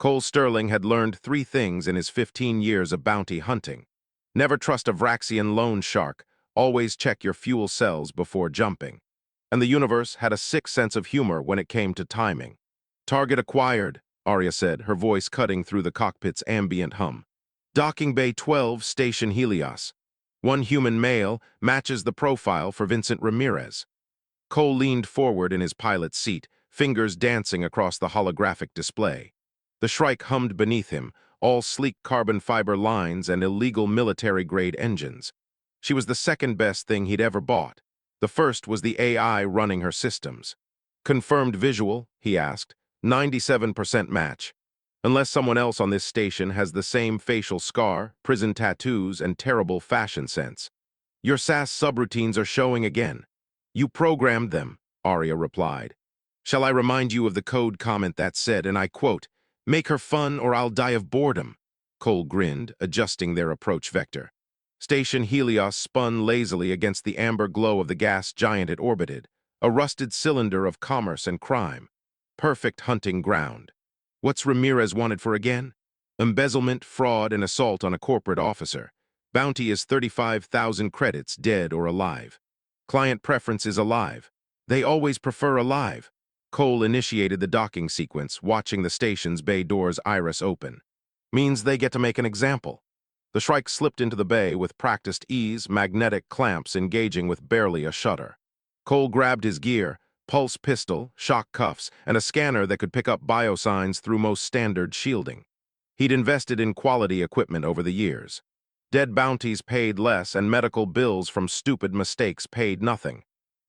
Cole Sterling had learned 3 things in his 15 years of bounty hunting. Never trust a Vraxian loan shark. Always check your fuel cells before jumping. And the universe had a sick sense of humor when it came to timing. Target acquired, Arya said, her voice cutting through the cockpit's ambient hum. Docking Bay 12, Station Helios. One human male matches the profile for Vincent Ramirez. Cole leaned forward in his pilot's seat, fingers dancing across the holographic display. The Shrike hummed beneath him, all sleek carbon fiber lines and illegal military-grade engines. She was the second best thing he'd ever bought. The first was the AI running her systems. Confirmed visual, he asked. 97% match. Unless someone else on this station has the same facial scar, prison tattoos, and terrible fashion sense. Your SAS subroutines are showing again. You programmed them, Arya replied. Shall I remind you of the code comment that said, and I quote, "Make her fun or I'll die of boredom." Cole grinned, adjusting their approach vector. Station Helios spun lazily against the amber glow of the gas giant it orbited, a rusted cylinder of commerce and crime. Perfect hunting ground. What's Ramirez wanted for again? Embezzlement, fraud, and assault on a corporate officer. Bounty is 35,000 credits, dead or alive. Client preference is alive. They always prefer alive. Cole initiated the docking sequence, watching the station's bay doors iris open. Means they get to make an example. The Shrike slipped into the bay with practiced ease, magnetic clamps engaging with barely a shudder. Cole grabbed his gear, pulse pistol, shock cuffs, and a scanner that could pick up biosigns through most standard shielding. He'd invested in quality equipment over the years. Dead bounties paid less, and medical bills from stupid mistakes paid nothing.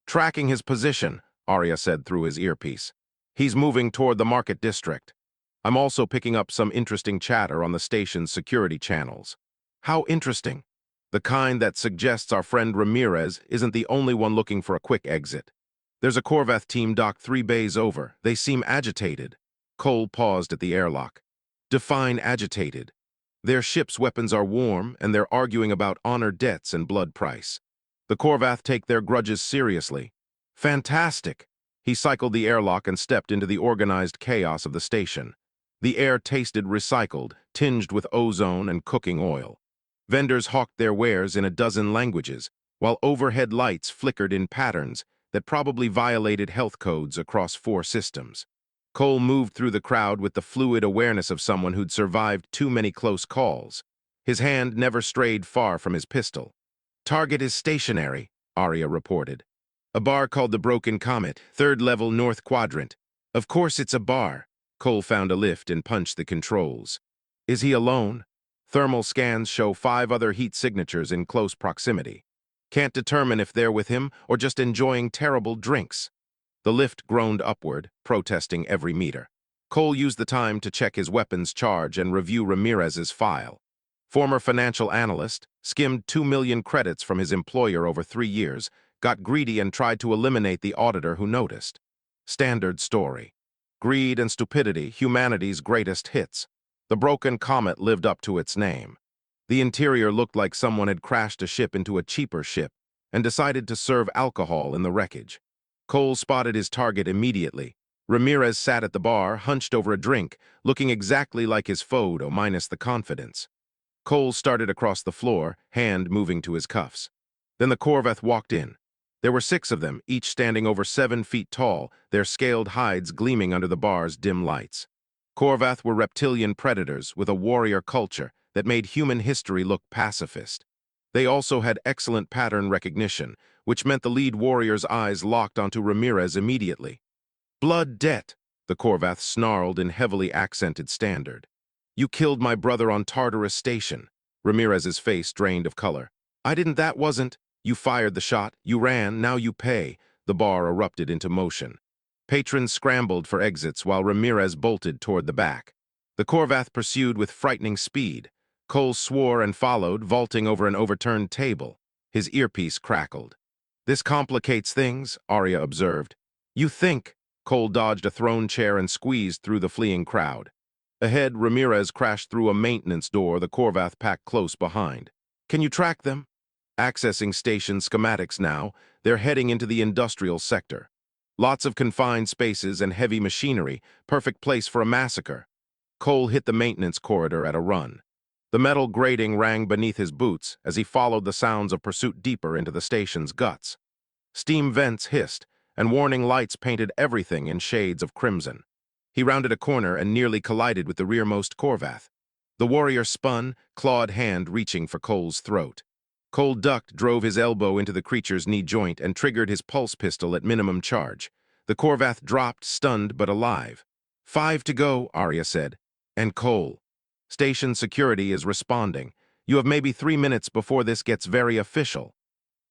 Tracking his position, Arya said through his earpiece. He's moving toward the market district. I'm also picking up some interesting chatter on the station's security channels. How interesting? The kind that suggests our friend Ramirez isn't the only one looking for a quick exit. There's a Corvath team docked 3 bays over. They seem agitated. Cole paused at the airlock. Define agitated. Their ship's weapons are warm, and they're arguing about honor debts and blood price. The Corvath take their grudges seriously. Fantastic! He cycled the airlock and stepped into the organized chaos of the station. The air tasted recycled, tinged with ozone and cooking oil. Vendors hawked their wares in a dozen languages, while overhead lights flickered in patterns that probably violated health codes across 4 systems. Cole moved through the crowd with the fluid awareness of someone who'd survived too many close calls. His hand never strayed far from his pistol. Target is stationary, Arya reported. A bar called the Broken Comet, 3rd level north quadrant. Of course it's a bar. Cole found a lift and punched the controls. Is he alone? Thermal scans show 5 other heat signatures in close proximity. Can't determine if they're with him or just enjoying terrible drinks. The lift groaned upward, protesting every meter. Cole used the time to check his weapons charge and review Ramirez's file. Former financial analyst, skimmed 2 million credits from his employer over 3 years, got greedy and tried to eliminate the auditor who noticed. Standard story. Greed and stupidity, humanity's greatest hits. The Broken Comet lived up to its name. The interior looked like someone had crashed a ship into a cheaper ship and decided to serve alcohol in the wreckage. Cole spotted his target immediately. Ramirez sat at the bar, hunched over a drink, looking exactly like his photo minus the confidence. Cole started across the floor, hand moving to his cuffs. Then the Corvath walked in. There were 6 of them, each standing over 7 feet tall, their scaled hides gleaming under the bar's dim lights. Corvath were reptilian predators with a warrior culture that made human history look pacifist. They also had excellent pattern recognition, which meant the lead warrior's eyes locked onto Ramirez immediately. Blood debt, the Corvath snarled in heavily accented standard. You killed my brother on Tartarus Station. Ramirez's face drained of color. That wasn't. You fired the shot, you ran, now you pay. The bar erupted into motion. Patrons scrambled for exits while Ramirez bolted toward the back. The Corvath pursued with frightening speed. Cole swore and followed, vaulting over an overturned table. His earpiece crackled. This complicates things, Arya observed. You think? Cole dodged a thrown chair and squeezed through the fleeing crowd. Ahead, Ramirez crashed through a maintenance door, the Corvath packed close behind. Can you track them? Accessing station schematics now, they're heading into the industrial sector. Lots of confined spaces and heavy machinery, perfect place for a massacre. Cole hit the maintenance corridor at a run. The metal grating rang beneath his boots as he followed the sounds of pursuit deeper into the station's guts. Steam vents hissed, and warning lights painted everything in shades of crimson. He rounded a corner and nearly collided with the rearmost Corvath. The warrior spun, clawed hand reaching for Cole's throat. Cole ducked, drove his elbow into the creature's knee joint, and triggered his pulse pistol at minimum charge. The Corvath dropped, stunned but alive. 5 to go, Arya said. And Cole. Station security is responding. You have maybe 3 minutes before this gets very official.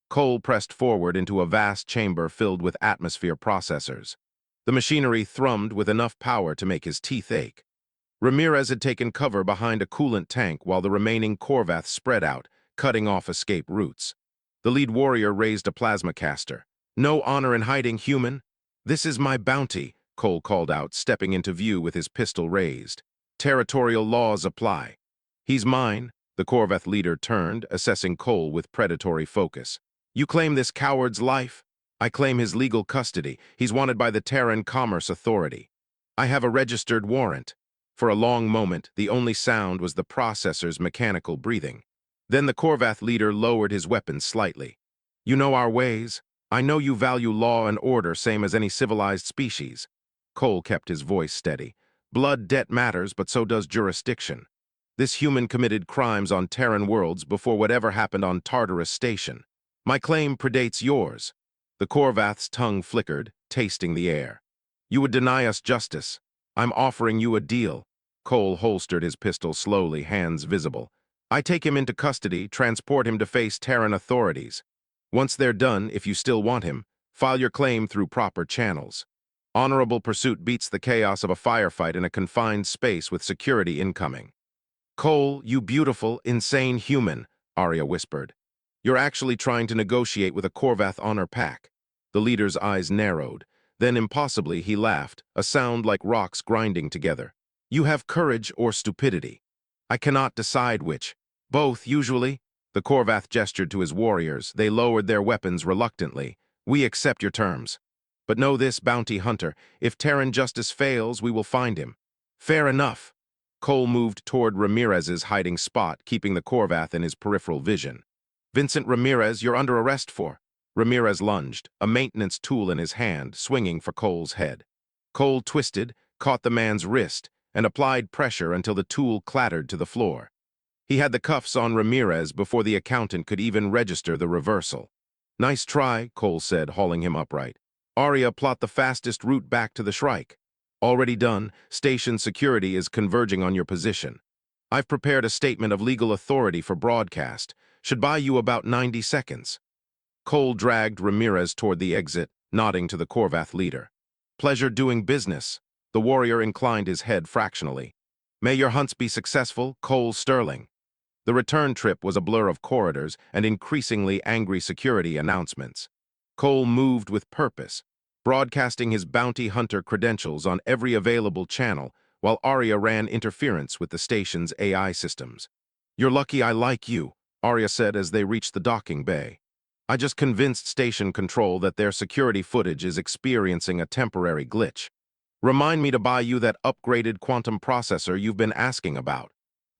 Cole pressed forward into a vast chamber filled with atmosphere processors. The machinery thrummed with enough power to make his teeth ache. Ramirez had taken cover behind a coolant tank while the remaining Corvath spread out, cutting off escape routes. The lead warrior raised a plasma caster. No honor in hiding, human. This is my bounty, Cole called out, stepping into view with his pistol raised. Territorial laws apply. He's mine, the Corvath leader turned, assessing Cole with predatory focus. You claim this coward's life? I claim his legal custody. He's wanted by the Terran Commerce Authority. I have a registered warrant. For a long moment, the only sound was the processor's mechanical breathing. Then the Corvath leader lowered his weapon slightly. You know our ways. I know you value law and order same as any civilized species. Cole kept his voice steady. Blood debt matters, but so does jurisdiction. This human committed crimes on Terran worlds before whatever happened on Tartarus Station. My claim predates yours. The Corvath's tongue flickered, tasting the air. You would deny us justice. I'm offering you a deal. Cole holstered his pistol slowly, hands visible. I take him into custody, transport him to face Terran authorities. Once they're done, if you still want him, file your claim through proper channels. Honorable pursuit beats the chaos of a firefight in a confined space with security incoming. Cole, you beautiful, insane human, Arya whispered. You're actually trying to negotiate with a Corvath honor pack. The leader's eyes narrowed. Then, impossibly, he laughed, a sound like rocks grinding together. You have courage or stupidity. I cannot decide which. Both, usually. The Corvath gestured to his warriors. They lowered their weapons reluctantly. We accept your terms. But know this, bounty hunter, if Terran justice fails, we will find him. Fair enough. Cole moved toward Ramirez's hiding spot, keeping the Corvath in his peripheral vision. Vincent Ramirez, you're under arrest for. Ramirez lunged, a maintenance tool in his hand, swinging for Cole's head. Cole twisted, caught the man's wrist, and applied pressure until the tool clattered to the floor. He had the cuffs on Ramirez before the accountant could even register the reversal. Nice try, Cole said, hauling him upright. Arya, plot the fastest route back to the Shrike. Already done, station security is converging on your position. I've prepared a statement of legal authority for broadcast. Should buy you about 90 seconds. Cole dragged Ramirez toward the exit, nodding to the Corvath leader. Pleasure doing business. The warrior inclined his head fractionally. May your hunts be successful, Cole Sterling. The return trip was a blur of corridors and increasingly angry security announcements. Cole moved with purpose, broadcasting his bounty hunter credentials on every available channel, while Arya ran interference with the station's AI systems. You're lucky I like you, Arya said as they reached the docking bay. I just convinced station control that their security footage is experiencing a temporary glitch. Remind me to buy you that upgraded quantum processor you've been asking about.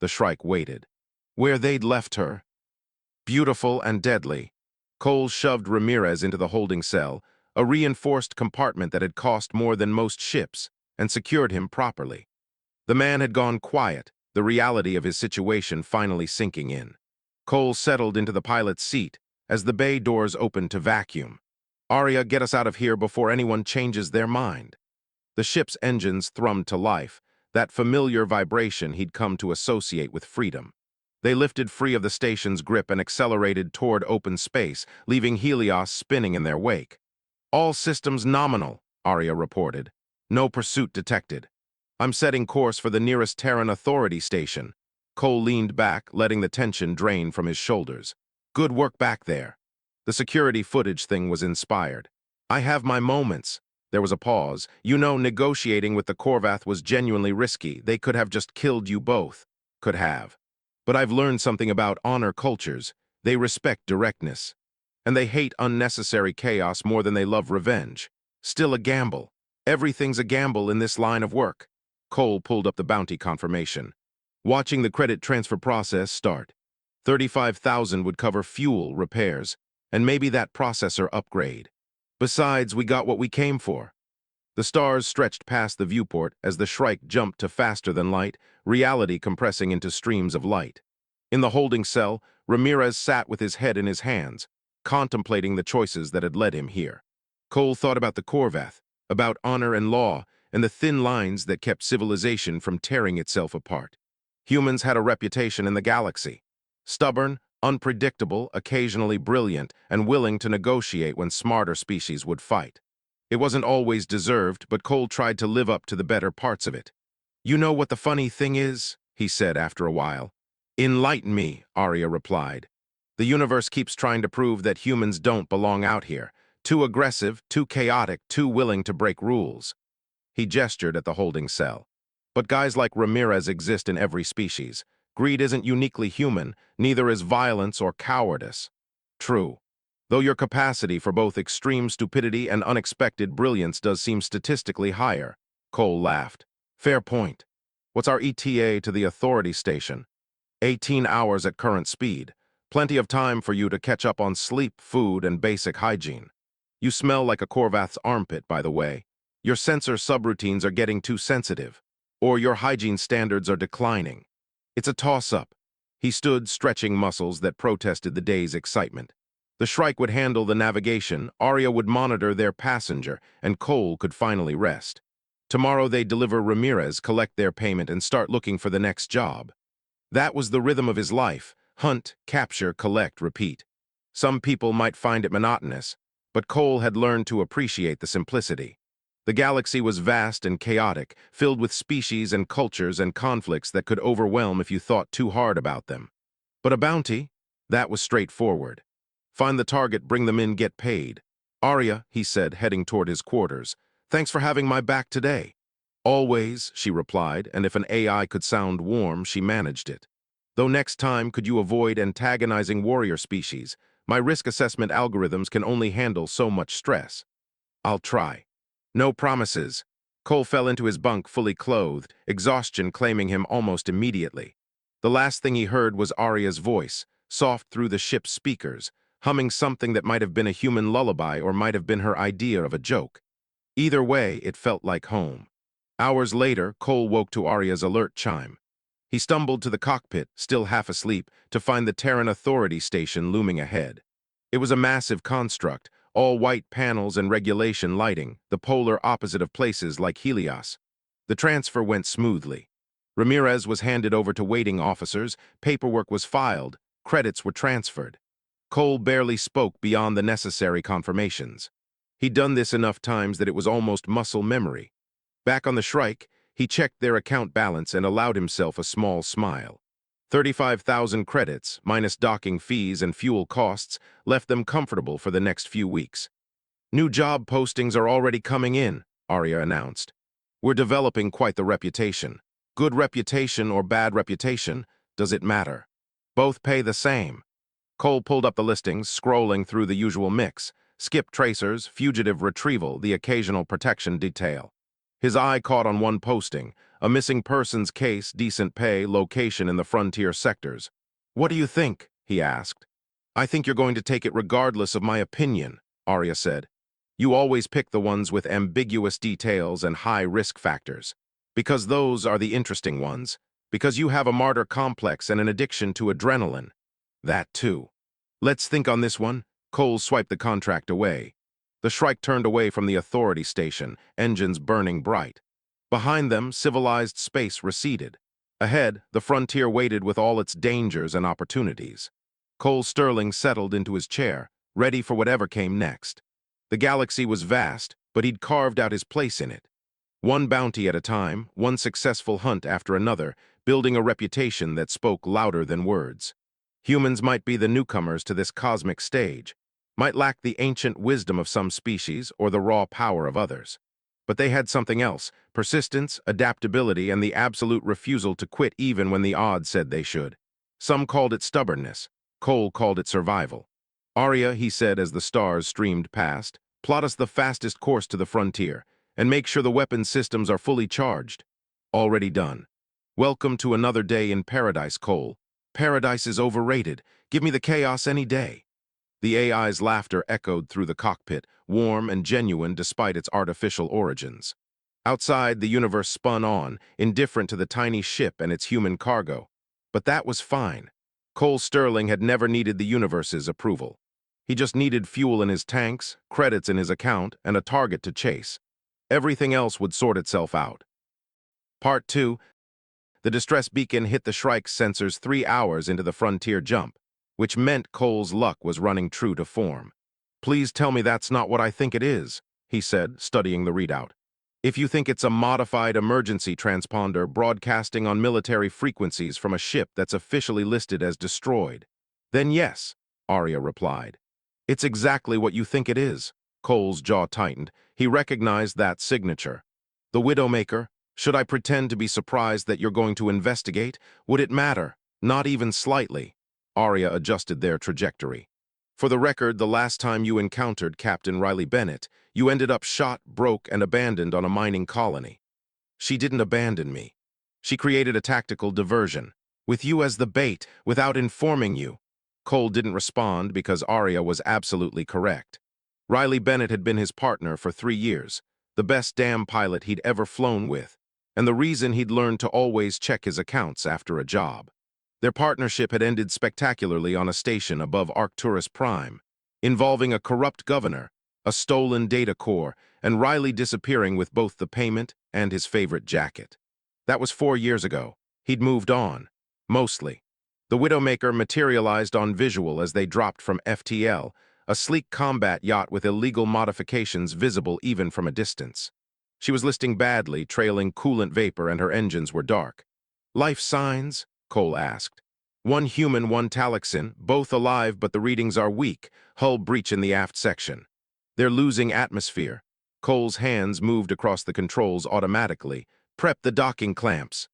The Shrike waited. Where they'd left her. Beautiful and deadly. Cole shoved Ramirez into the holding cell, a reinforced compartment that had cost more than most ships, and secured him properly. The man had gone quiet, the reality of his situation finally sinking in. Cole settled into the pilot's seat as the bay doors opened to vacuum. Arya, get us out of here before anyone changes their mind. The ship's engines thrummed to life, that familiar vibration he'd come to associate with freedom. They lifted free of the station's grip and accelerated toward open space, leaving Helios spinning in their wake. All systems nominal, Arya reported. No pursuit detected. I'm setting course for the nearest Terran Authority station. Cole leaned back, letting the tension drain from his shoulders. Good work back there. The security footage thing was inspired. I have my moments. There was a pause. You know, negotiating with the Corvath was genuinely risky. They could have just killed you both. Could have. But I've learned something about honor cultures. They respect directness. And they hate unnecessary chaos more than they love revenge. Still a gamble. Everything's a gamble in this line of work. Cole pulled up the bounty confirmation. Watching the credit transfer process start. 35,000 would cover fuel, repairs, and maybe that processor upgrade. Besides, we got what we came for. The stars stretched past the viewport as the Shrike jumped to faster than light, reality compressing into streams of light. In the holding cell, Ramirez sat with his head in his hands, contemplating the choices that had led him here. Cole thought about the Corvath, about honor and law, and the thin lines that kept civilization from tearing itself apart. Humans had a reputation in the galaxy. Stubborn, unpredictable, occasionally brilliant, and willing to negotiate when smarter species would fight. It wasn't always deserved, but Cole tried to live up to the better parts of it. "You know what the funny thing is?" he said after a while. "Enlighten me," Arya replied. "The universe keeps trying to prove that humans don't belong out here. Too aggressive, too chaotic, too willing to break rules." He gestured at the holding cell. "But guys like Ramirez exist in every species. Greed isn't uniquely human, neither is violence or cowardice." "True. Though your capacity for both extreme stupidity and unexpected brilliance does seem statistically higher," Cole laughed. "Fair point. What's our ETA to the authority station?" 18 hours at current speed. Plenty of time for you to catch up on sleep, food, and basic hygiene. You smell like a Corvath's armpit, by the way. Your sensor subroutines are getting too sensitive, or your hygiene standards are declining. It's a toss-up. He stood, stretching muscles that protested the day's excitement. The Shrike would handle the navigation, Arya would monitor their passenger, and Cole could finally rest. Tomorrow they'd deliver Ramirez, collect their payment, and start looking for the next job. That was the rhythm of his life: hunt, capture, collect, repeat. Some people might find it monotonous, but Cole had learned to appreciate the simplicity. The galaxy was vast and chaotic, filled with species and cultures and conflicts that could overwhelm if you thought too hard about them. But a bounty? That was straightforward. Find the target, bring them in, get paid. "Arya," he said, heading toward his quarters, "thanks for having my back today." "Always," she replied, and if an AI could sound warm, she managed it. "Though next time, could you avoid antagonizing warrior species? My risk assessment algorithms can only handle so much stress." "I'll try." "No promises." Cole fell into his bunk fully clothed, exhaustion claiming him almost immediately. The last thing he heard was Arya's voice, soft through the ship's speakers, humming something that might have been a human lullaby or might have been her idea of a joke. Either way, it felt like home. Hours later, Cole woke to Arya's alert chime. He stumbled to the cockpit, still half asleep, to find the Terran Authority station looming ahead. It was a massive construct, all white panels and regulation lighting, the polar opposite of places like Helios. The transfer went smoothly. Ramirez was handed over to waiting officers, paperwork was filed, credits were transferred. Cole barely spoke beyond the necessary confirmations. He'd done this enough times that it was almost muscle memory. Back on the Shrike, he checked their account balance and allowed himself a small smile. 35,000 credits, minus docking fees and fuel costs, left them comfortable for the next few weeks. "New job postings are already coming in," Arya announced. "We're developing quite the reputation. Good reputation or bad reputation, does it matter? Both pay the same." Cole pulled up the listings, scrolling through the usual mix: skip tracers, fugitive retrieval, the occasional protection detail. His eye caught on one posting: a missing persons case, decent pay, location in the frontier sectors. "What do you think?" he asked. "I think you're going to take it regardless of my opinion," Arya said. "You always pick the ones with ambiguous details and high risk factors. Because those are the interesting ones. Because you have a martyr complex and an addiction to adrenaline. That too." "Let's think on this one." Cole swiped the contract away. The Shrike turned away from the authority station, engines burning bright. Behind them, civilized space receded. Ahead, the frontier waited with all its dangers and opportunities. Cole Sterling settled into his chair, ready for whatever came next. The galaxy was vast, but he'd carved out his place in it. One bounty at a time, one successful hunt after another, building a reputation that spoke louder than words. Humans might be the newcomers to this cosmic stage, might lack the ancient wisdom of some species or the raw power of others. But they had something else: persistence, adaptability, and the absolute refusal to quit even when the odds said they should. Some called it stubbornness. Cole called it survival. "Arya," he said as the stars streamed past, "plot us the fastest course to the frontier, and make sure the weapon systems are fully charged." Already done. Welcome to another day in paradise, Cole. Paradise is overrated. Give me the chaos any day. The AI's laughter echoed through the cockpit, warm and genuine despite its artificial origins. Outside, the universe spun on, indifferent to the tiny ship and its human cargo. But that was fine. Cole Sterling had never needed the universe's approval. He just needed fuel in his tanks, credits in his account, and a target to chase. Everything else would sort itself out. Part 2. The distress beacon hit the Shrike's sensors 3 hours into the frontier jump, which meant Cole's luck was running true to form. "Please tell me that's not what I think it is," he said, studying the readout. "If you think it's a modified emergency transponder broadcasting on military frequencies from a ship that's officially listed as destroyed, then yes," Arya replied. "It's exactly what you think it is." Cole's jaw tightened. He recognized that signature. "The Widowmaker? Should I pretend to be surprised that you're going to investigate? Would it matter? Not even slightly." Arya adjusted their trajectory. "For the record, the last time you encountered Captain Riley Bennett, you ended up shot, broke, and abandoned on a mining colony." "She didn't abandon me. She created a tactical diversion, with you as the bait, without informing you." Cole didn't respond because Arya was absolutely correct. Riley Bennett had been his partner for 3 years, the best damn pilot he'd ever flown with, and the reason he'd learned to always check his accounts after a job. Their partnership had ended spectacularly on a station above Arcturus Prime, involving a corrupt governor, a stolen data core, and Riley disappearing with both the payment and his favorite jacket. That was 4 years ago. He'd moved on. Mostly. The Widowmaker materialized on visual as they dropped from FTL, a sleek combat yacht with illegal modifications visible even from a distance. She was listing badly, trailing coolant vapor, and her engines were dark. "Life signs?" Cole asked. "One human, one Talaxin, both alive, but the readings are weak. Hull breach in the aft section. They're losing atmosphere." Cole's hands moved across the controls automatically. "Prep the docking clamps.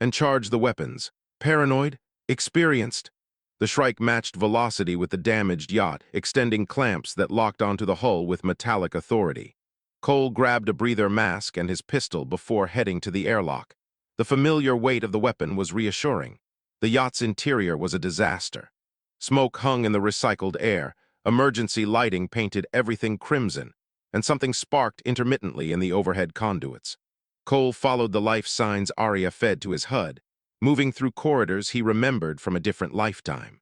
And charge the weapons. Paranoid? Experienced?" The Shrike matched velocity with the damaged yacht, extending clamps that locked onto the hull with metallic authority. Cole grabbed a breather mask and his pistol before heading to the airlock. The familiar weight of the weapon was reassuring. The yacht's interior was a disaster. Smoke hung in the recycled air, emergency lighting painted everything crimson, and something sparked intermittently in the overhead conduits. Cole followed the life signs Arya fed to his HUD, moving through corridors he remembered from a different lifetime.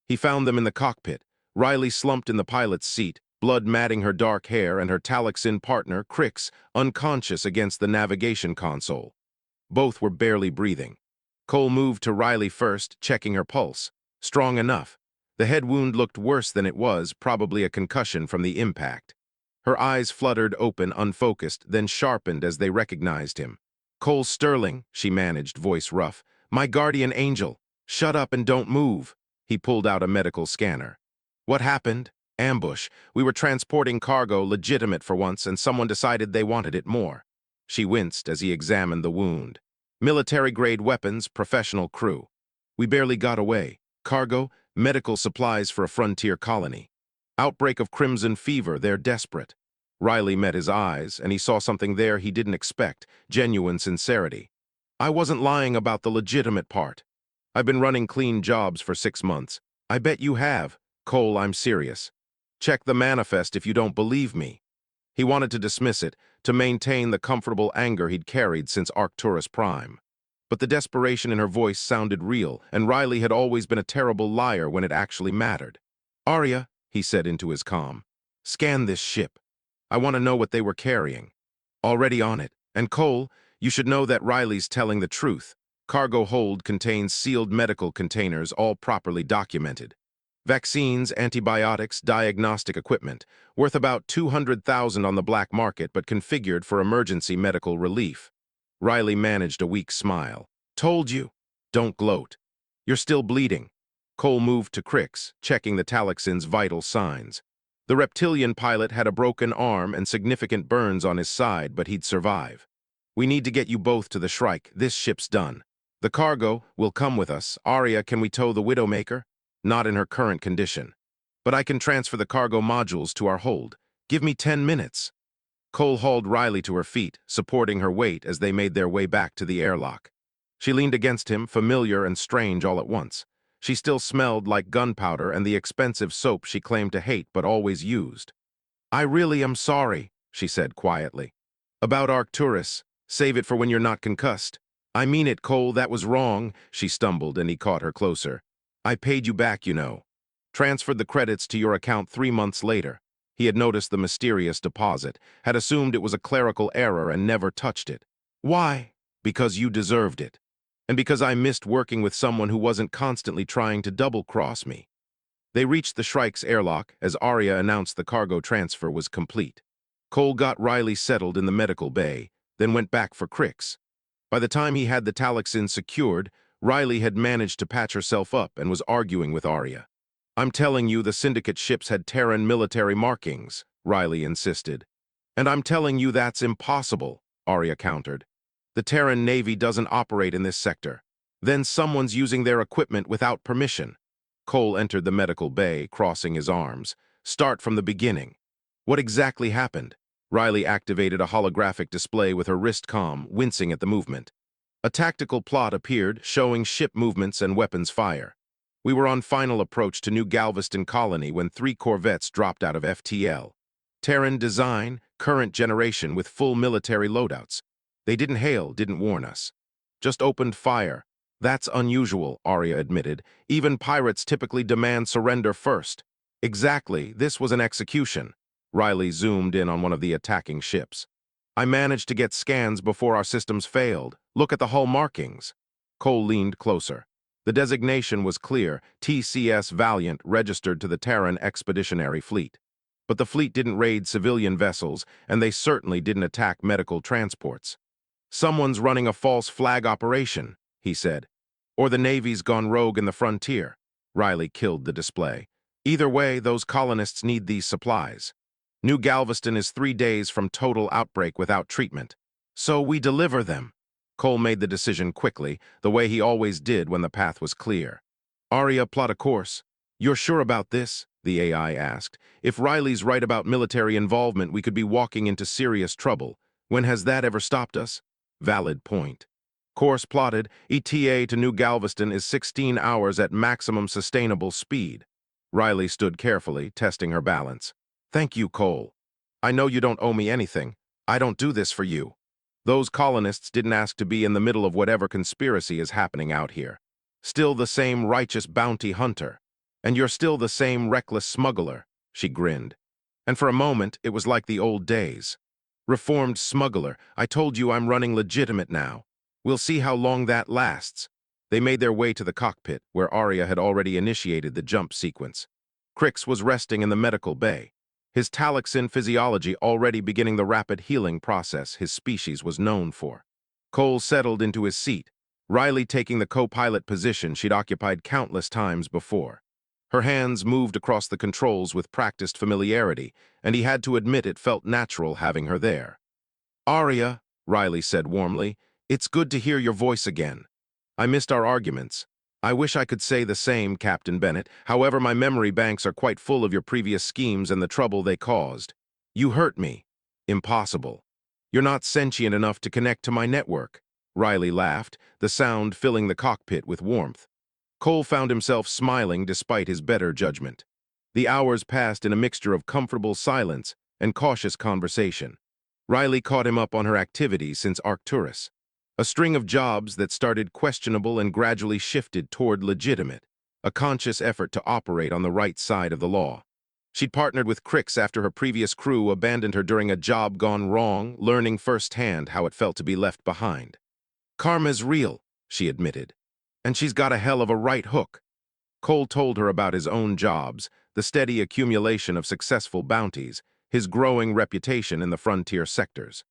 He found them in the cockpit, Riley slumped in the pilot's seat, blood matting her dark hair, and her Talaxin partner, Crix, unconscious against the navigation console. Both were barely breathing. Cole moved to Riley first, checking her pulse. Strong enough. The head wound looked worse than it was, probably a concussion from the impact. Her eyes fluttered open, unfocused, then sharpened as they recognized him. "Cole Sterling," she managed, voice rough. "My guardian angel. Shut up and don't move." He pulled out a medical scanner. "What happened?" "Ambush. We were transporting cargo, legitimate for once, and someone decided they wanted it more." She winced as he examined the wound. "Military-grade weapons, professional crew. We barely got away. Cargo, medical supplies for a frontier colony. Outbreak of crimson fever, they're desperate." Riley met his eyes, and he saw something there he didn't expect, genuine sincerity. "I wasn't lying about the legitimate part. I've been running clean jobs for 6 months. I bet you have. Cole, I'm serious. Check the manifest if you don't believe me." He wanted to dismiss it, to maintain the comfortable anger he'd carried since Arcturus Prime. But the desperation in her voice sounded real, and Riley had always been a terrible liar when it actually mattered. "Arya," he said into his comm, "scan this ship. I want to know what they were carrying." "Already on it. And Cole, you should know that Riley's telling the truth. Cargo hold contains sealed medical containers, all properly documented. Vaccines, antibiotics, diagnostic equipment, worth about 200,000 on the black market but configured for emergency medical relief." Riley managed a weak smile. "Told you. Don't gloat. You're still bleeding." Cole moved to Crix, checking the Talaxin's vital signs. The reptilian pilot had a broken arm and significant burns on his side, but he'd survive. "We need to get you both to the Shrike. This ship's done. The cargo will come with us. Arya, can we tow the Widowmaker?" "Not in her current condition. But I can transfer the cargo modules to our hold. Give me 10 minutes." Cole hauled Riley to her feet, supporting her weight as they made their way back to the airlock. She leaned against him, familiar and strange all at once. She still smelled like gunpowder and the expensive soap she claimed to hate but always used. "I really am sorry," she said quietly. "About Arcturus. Save it for when you're not concussed." "I mean it, Cole, that was wrong," she stumbled, and he caught her closer. "I paid you back, you know. Transferred the credits to your account 3 months later." He had noticed the mysterious deposit, had assumed it was a clerical error and never touched it. "Why?" "Because you deserved it. And because I missed working with someone who wasn't constantly trying to double-cross me." They reached the Shrike's airlock as Arya announced the cargo transfer was complete. Cole got Riley settled in the medical bay, then went back for Crix. By the time he had the Talixin secured, Riley had managed to patch herself up and was arguing with Arya. "I'm telling you the Syndicate ships had Terran military markings," Riley insisted. "And I'm telling you that's impossible," Arya countered. "The Terran Navy doesn't operate in this sector. Then someone's using their equipment without permission." Cole entered the medical bay, crossing his arms. "Start from the beginning. What exactly happened?" Riley activated a holographic display with her wrist comm, wincing at the movement. A tactical plot appeared, showing ship movements and weapons fire. "We were on final approach to New Galveston Colony when 3 corvettes dropped out of FTL. Terran design, current generation with full military loadouts. They didn't hail, didn't warn us. Just opened fire. That's unusual," Arya admitted. "Even pirates typically demand surrender first." "Exactly, this was an execution." Riley zoomed in on one of the attacking ships. "I managed to get scans before our systems failed. Look at the hull markings." Cole leaned closer. The designation was clear, TCS Valiant registered to the Terran Expeditionary Fleet. But the fleet didn't raid civilian vessels, and they certainly didn't attack medical transports. "Someone's running a false flag operation," he said. "Or the Navy's gone rogue in the frontier." Riley killed the display. "Either way, those colonists need these supplies. New Galveston is 3 days from total outbreak without treatment. So we deliver them." Cole made the decision quickly, the way he always did when the path was clear. "Arya, plot a course." "You're sure about this?" the AI asked. "If Riley's right about military involvement, we could be walking into serious trouble. When has that ever stopped us?" "Valid point." "Course plotted. ETA to New Galveston is 16 hours at maximum sustainable speed." Riley stood carefully, testing her balance. "Thank you, Cole. I know you don't owe me anything. I don't do this for you. Those colonists didn't ask to be in the middle of whatever conspiracy is happening out here. Still the same righteous bounty hunter. And you're still the same reckless smuggler," she grinned. And for a moment, it was like the old days. "Reformed smuggler, I told you I'm running legitimate now. We'll see how long that lasts." They made their way to the cockpit, where Arya had already initiated the jump sequence. Crix was resting in the medical bay, his Talixin physiology already beginning the rapid healing process his species was known for. Cole settled into his seat, Riley taking the co-pilot position she'd occupied countless times before. Her hands moved across the controls with practiced familiarity, and he had to admit it felt natural having her there. "Arya," Riley said warmly, "it's good to hear your voice again. I missed our arguments. I wish I could say the same, Captain Bennett. However, my memory banks are quite full of your previous schemes and the trouble they caused. You hurt me. Impossible. You're not sentient enough to connect to my network." Riley laughed, the sound filling the cockpit with warmth. Cole found himself smiling despite his better judgment. The hours passed in a mixture of comfortable silence and cautious conversation. Riley caught him up on her activities since Arcturus. A string of jobs that started questionable and gradually shifted toward legitimate, a conscious effort to operate on the right side of the law. She'd partnered with Crix after her previous crew abandoned her during a job gone wrong, learning firsthand how it felt to be left behind. "Karma's real," she admitted, "and she's got a hell of a right hook." Cole told her about his own jobs, the steady accumulation of successful bounties, his growing reputation in the frontier sectors.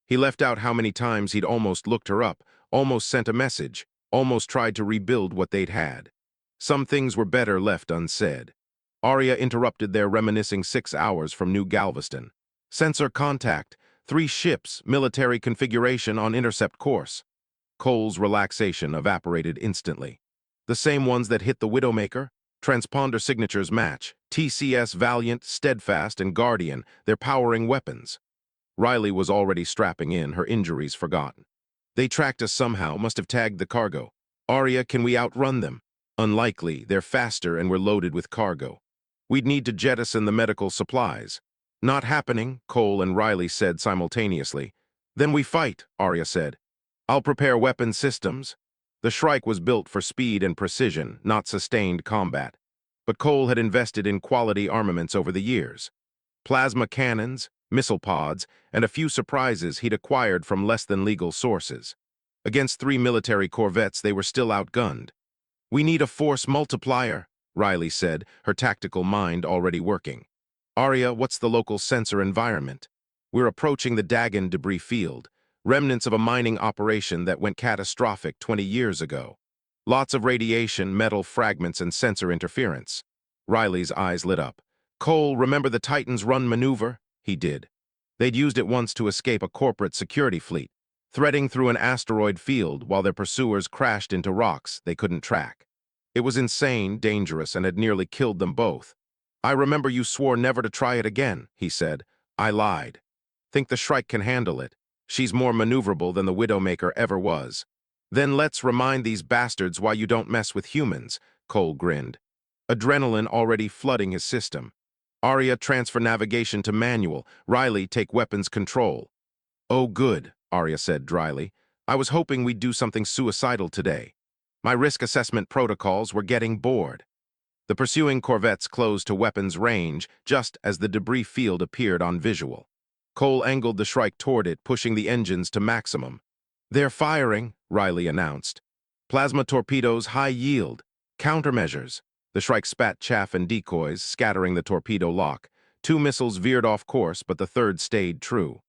He left out how many times he'd almost looked her up, almost sent a message, almost tried to rebuild what they'd had. Some things were better left unsaid. Arya interrupted their reminiscing 6 hours from New Galveston. "Sensor contact, 3 ships, military configuration on intercept course." Cole's relaxation evaporated instantly. "The same ones that hit the Widowmaker? Transponder signatures match. TCS Valiant, Steadfast, and Guardian, they're powering weapons." Riley was already strapping in, her injuries forgotten. They tracked us somehow, must have tagged the cargo. Arya, can we outrun them? Unlikely, they're faster and we're loaded with cargo. We'd need to jettison the medical supplies. Not happening, Cole and Riley said simultaneously. Then we fight, Arya said. I'll prepare weapon systems. The Shrike was built for speed and precision, not sustained combat. But Cole had invested in quality armaments over the years. Plasma cannons, missile pods, and a few surprises he'd acquired from less-than-legal sources. Against 3 military corvettes, they were still outgunned. We need a force multiplier, Riley said, her tactical mind already working. Arya, what's the local sensor environment? We're approaching the Dagon debris field, remnants of a mining operation that went catastrophic 20 years ago. Lots of radiation, metal fragments, and sensor interference. Riley's eyes lit up. Cole, remember the Titan's run maneuver? He did. They'd used it once to escape a corporate security fleet, threading through an asteroid field while their pursuers crashed into rocks they couldn't track. It was insane, dangerous, and had nearly killed them both. I remember you swore never to try it again, he said. I lied. Think the Shrike can handle it. She's more maneuverable than the Widowmaker ever was. Then let's remind these bastards why you don't mess with humans, Cole grinned. Adrenaline already flooding his system. Arya, transfer navigation to manual. Riley, take weapons control. Oh, good, Arya said dryly. I was hoping we'd do something suicidal today. My risk assessment protocols were getting bored. The pursuing corvettes closed to weapons range just as the debris field appeared on visual. Cole angled the Shrike toward it, pushing the engines to maximum. They're firing, Riley announced. Plasma torpedoes, high yield. Countermeasures. The Shrike spat chaff and decoys, scattering the torpedo lock. 2 missiles veered off course, but the third stayed true.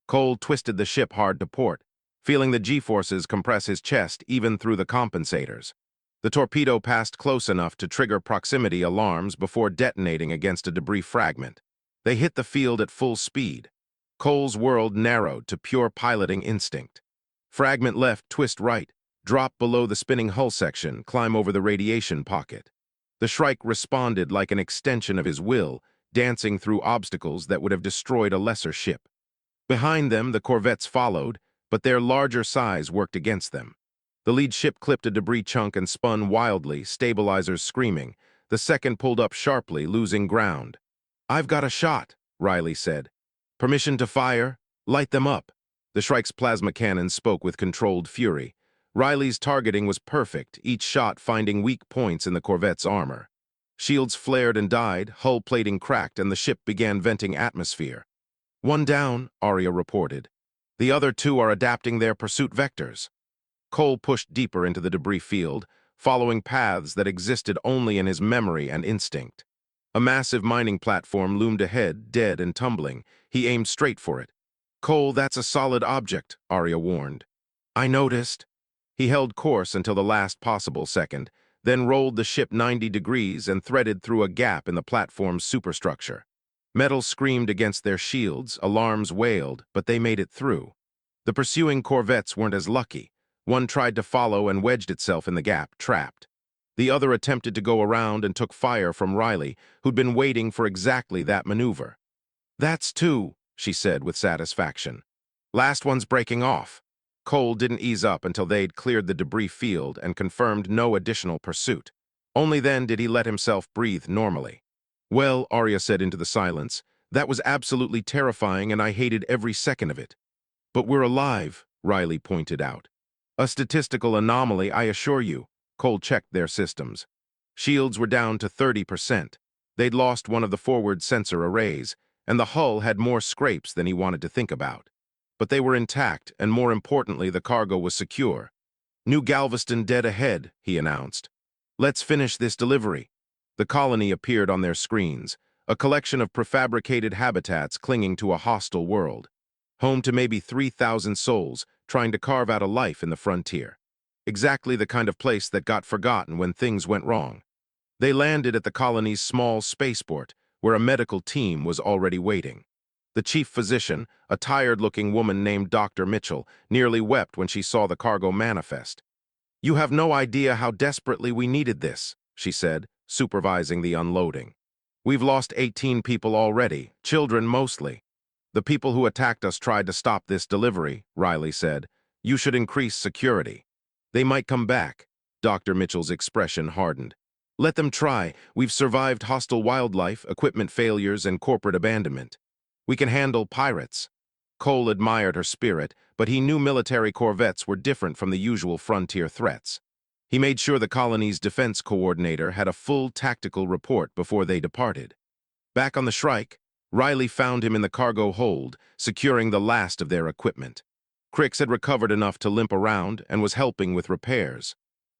Cole twisted the ship hard to port, feeling the G-forces compress his chest even through the compensators. The torpedo passed close enough to trigger proximity alarms before detonating against a debris fragment. They hit the field at full speed. Cole's world narrowed to pure piloting instinct. Fragment left, twist right, drop below the spinning hull section, climb over the radiation pocket. The Shrike responded like an extension of his will, dancing through obstacles that would have destroyed a lesser ship. Behind them, the corvettes followed, but their larger size worked against them. The lead ship clipped a debris chunk and spun wildly, stabilizers screaming. The second pulled up sharply, losing ground. I've got a shot, Riley said. Permission to fire? Light them up. The Shrike's plasma cannon spoke with controlled fury. Riley's targeting was perfect, each shot finding weak points in the corvette's armor. Shields flared and died, hull plating cracked, and the ship began venting atmosphere. One down, Arya reported. The other 2 are adapting their pursuit vectors. Cole pushed deeper into the debris field, following paths that existed only in his memory and instinct. A massive mining platform loomed ahead, dead and tumbling. He aimed straight for it. Cole, that's a solid object, Arya warned. I noticed. He held course until the last possible second, then rolled the ship 90 degrees and threaded through a gap in the platform's superstructure. Metal screamed against their shields, alarms wailed, but they made it through. The pursuing corvettes weren't as lucky. One tried to follow and wedged itself in the gap, trapped. The other attempted to go around and took fire from Riley, who'd been waiting for exactly that maneuver. That's 2, she said with satisfaction. Last one's breaking off. Cole didn't ease up until they'd cleared the debris field and confirmed no additional pursuit. Only then did he let himself breathe normally. Well, Arya said into the silence, that was absolutely terrifying and I hated every second of it. But we're alive, Riley pointed out. A statistical anomaly, I assure you. Cole checked their systems. Shields were down to 30%. They'd lost one of the forward sensor arrays, and the hull had more scrapes than he wanted to think about. But they were intact, and more importantly, the cargo was secure. New Galveston dead ahead, he announced. Let's finish this delivery. The colony appeared on their screens, a collection of prefabricated habitats clinging to a hostile world. Home to maybe 3,000 souls trying to carve out a life in the frontier. Exactly the kind of place that got forgotten when things went wrong. They landed at the colony's small spaceport, where a medical team was already waiting. The chief physician, a tired-looking woman named Dr. Mitchell, nearly wept when she saw the cargo manifest. You have no idea how desperately we needed this, she said, supervising the unloading. We've lost 18 people already, children mostly. The people who attacked us tried to stop this delivery, Riley said. You should increase security. They might come back. Dr. Mitchell's expression hardened. Let them try. We've survived hostile wildlife, equipment failures, and corporate abandonment. We can handle pirates. Cole admired her spirit, but he knew military corvettes were different from the usual frontier threats. He made sure the colony's defense coordinator had a full tactical report before they departed. Back on the Shrike, Riley found him in the cargo hold, securing the last of their equipment. Crix had recovered enough to limp around and was helping with repairs.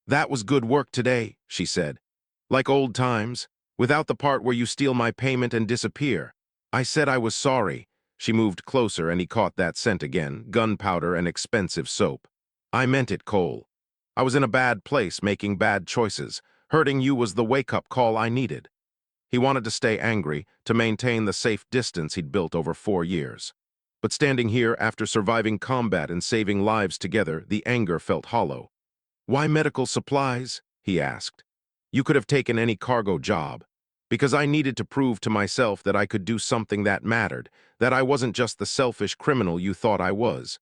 That was good work today, she said. Like old times, without the part where you steal my payment and disappear. I said I was sorry. She moved closer and he caught that scent again, gunpowder and expensive soap. I meant it, Cole. I was in a bad place making bad choices. Hurting you was the wake-up call I needed. He wanted to stay angry, to maintain the safe distance he'd built over 4 years. But standing here after surviving combat and saving lives together, the anger felt hollow. Why medical supplies? He asked. You could have taken any cargo job. Because I needed to prove to myself that I could do something that mattered, that I wasn't just the selfish criminal you thought I was.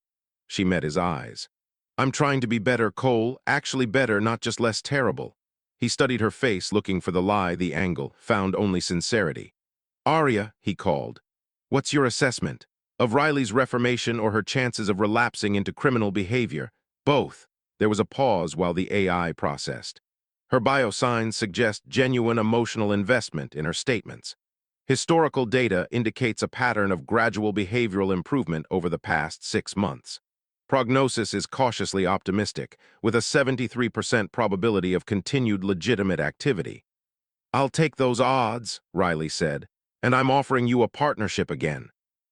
She met his eyes. I'm trying to be better, Cole, actually better, not just less terrible. He studied her face, looking for the lie, the angle, found only sincerity. Arya, he called. What's your assessment? Of Riley's reformation or her chances of relapsing into criminal behavior? Both. There was a pause while the AI processed. Her biosigns suggest genuine emotional investment in her statements. Historical data indicates a pattern of gradual behavioral improvement over the past 6 months. Prognosis is cautiously optimistic, with a 73% probability of continued legitimate activity. I'll take those odds, Riley said, and I'm offering you a partnership again.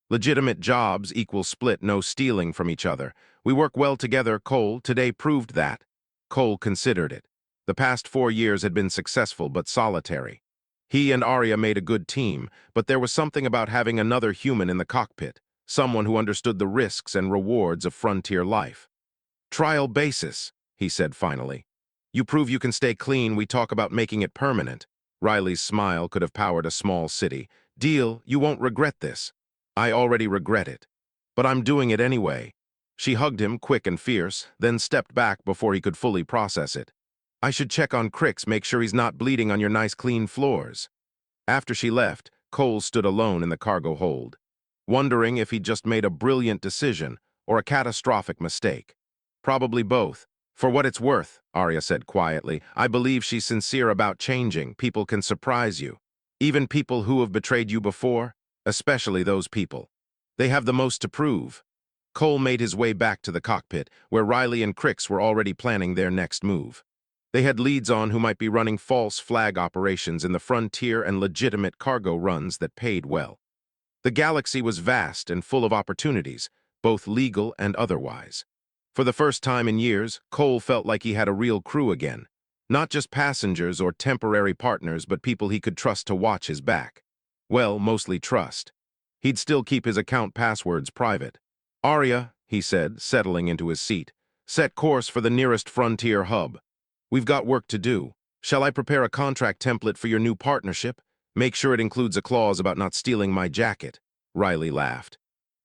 Legitimate jobs equal split, no stealing from each other. We work well together, Cole. Today proved that. Cole considered it. The past 4 years had been successful but solitary. He and Arya made a good team, but there was something about having another human in the cockpit, someone who understood the risks and rewards of frontier life. Trial basis, he said finally. You prove you can stay clean, we talk about making it permanent. Riley's smile could have powered a small city. Deal, you won't regret this. I already regret it. But I'm doing it anyway. She hugged him, quick and fierce, then stepped back before he could fully process it. I should check on Crix, make sure he's not bleeding on your nice clean floors. After she left, Cole stood alone in the cargo hold, wondering if he'd just made a brilliant decision or a catastrophic mistake. Probably both. For what it's worth, Arya said quietly, I believe she's sincere about changing. People can surprise you. Even people who have betrayed you before, especially those people. They have the most to prove. Cole made his way back to the cockpit, where Riley and Crix were already planning their next move. They had leads on who might be running false flag operations in the frontier and legitimate cargo runs that paid well. The galaxy was vast and full of opportunities, both legal and otherwise. For the first time in years, Cole felt like he had a real crew again. Not just passengers or temporary partners, but people he could trust to watch his back. Well, mostly trust. He'd still keep his account passwords private. Arya, he said, settling into his seat, set course for the nearest frontier hub. We've got work to do. Shall I prepare a contract template for your new partnership? Make sure it includes a clause about not stealing my jacket. Riley laughed.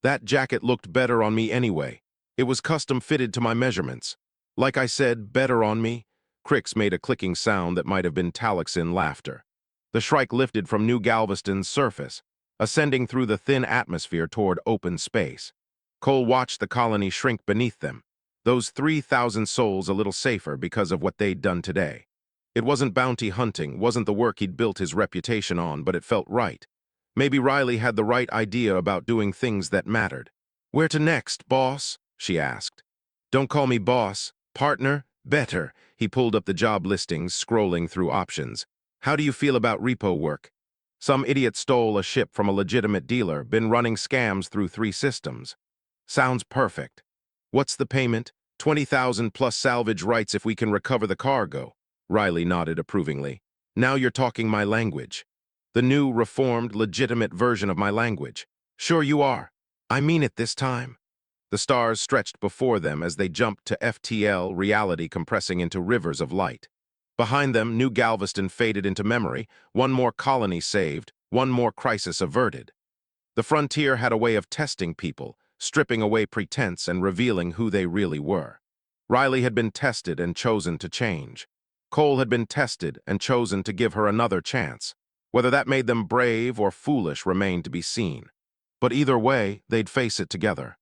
That jacket looked better on me anyway. It was custom fitted to my measurements. Like I said, better on me. Crix made a clicking sound that might have been Talixin laughter. The Shrike lifted from New Galveston's surface, ascending through the thin atmosphere toward open space. Cole watched the colony shrink beneath them, those 3,000 souls a little safer because of what they'd done today. It wasn't bounty hunting, wasn't the work he'd built his reputation on, but it felt right. Maybe Riley had the right idea about doing things that mattered. Where to next, boss? She asked. Don't call me boss. Partner? Better. He pulled up the job listings, scrolling through options. How do you feel about repo work? Some idiot stole a ship from a legitimate dealer, been running scams through 3 systems. Sounds perfect. What's the payment? 20,000 plus salvage rights if we can recover the cargo. Riley nodded approvingly. Now you're talking my language. The new, reformed, legitimate version of my language. Sure you are. I mean it this time. The stars stretched before them as they jumped to FTL, reality compressing into rivers of light. Behind them, New Galveston faded into memory, one more colony saved, one more crisis averted. The frontier had a way of testing people, stripping away pretense and revealing who they really were. Riley had been tested and chosen to change. Cole had been tested and chosen to give her another chance. Whether that made them brave or foolish remained to be seen. But either way, they'd face it together.